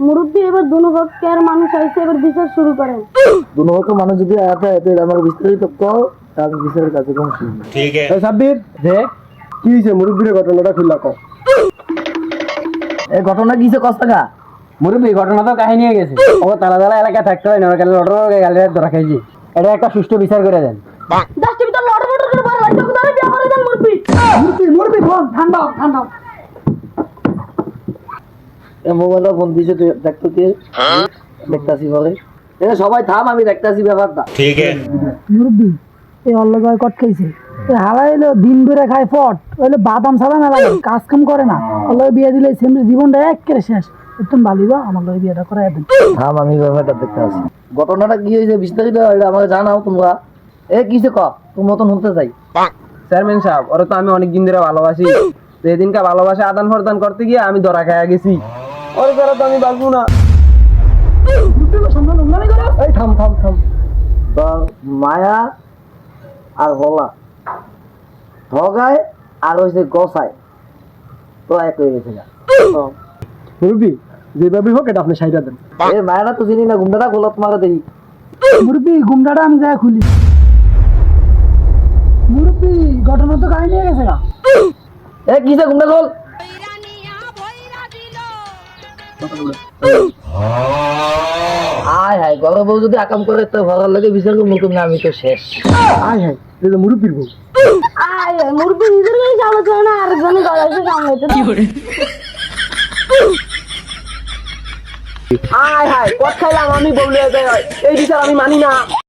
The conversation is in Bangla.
মুরব্বী এবার দুনো পক্ষের মানুষ আইছে, এবার বিচার শুরু করেন। দুনো পক্ষের মানুষ যদি আয়াতে এতে আমার বিস্তারিত কও তাহলে বিচারের কাছে কোন শুনি। ठीक है সাব্বির যে কি হইছে মুরব্বির ঘটনাটা খুললা কও। এই ঘটনা কিছে কস্তাকা মুরব্বি ঘটনা তো কাহিনী হয়ে গেছে। ও তালা তালা এলাকা থাকতে হয় না, কারণ লটর গালের ধরা খাইছি। এটা একটা সুষ্ঠু বিচার করে দেন। দশটি ভিতর লড় লড় করে বড় হইছে, কোথায় বিয়া করে দেন মুরব্বী। মুরব্বি ফোন ঠান্ডা ঠান্ডা। এই মোবাইলটা ফোন দিছে তুই দেখতো কি দেখতাছি পরে এ সবাই থাম আমি দেখতাছি ব্যাপারটা। ठीक है মুরব্বী এই অল্লগায় কট খাইছে, এই হারাইলো দিন ধরে খায় ফট, ওইলে বাদাম সাদাম এলাকা কাজ কাম করে না, অল্লগে বিয়ে দিলে সেমনি জীবনটা একেবারে শেষ। একদম বালিবা আমার লগে বিয়েটা করাই দেন। থাম আমি ব্যাপারটা দেখতাছি। ঘটনাটা কি হয়েছে বিস্তারিত এটা আমাকে জানাও তোমরা। এ কিছে ক তুমি মতন শুনতে চাই। চেয়ারম্যান সাহেব, ওরা তো আমি অনেক দিন ধরে ভালোবাসি। তো এদিনকে ভালোবাসা আদান প্রদান করতে গিয়ে আমি ধরা খাইয়া গেছি। ওর ছাড়া তো আমি বাঁচবো না। এই থাম থাম থাম তো মায়া আর হলা ঠগায় আর হইছে গসায় তো এক হয়ে গেছে না। মুরব্বি যেভাবে হোক এটা আপনি সাইডা দেন। এ মায়াটা তো চিনি না গুন্ডাটা খোলা তোমাকে দেখি। মুরব্বী গুমটাটা আমি যাই খুলি। মুরব্বী ঘটনা তো কাহিনী হয়ে গেছে না। এ কিছে গুন্ডা খোল। আয় হায় ঘরে বউ যদি আকাম করে তো ঘরের লাগে বিচার করবো তুমি আমি তো শেষ। আয় হ্যাঁ এটা মুরব্বির বউ। আয় মুরব্বী নিজের গায়ে সামলাতে না, আরেকজনের গলায় সামলাইতে। আয় হায় কট খাইলাম আমি বললে এই বিচার আমি মানি না।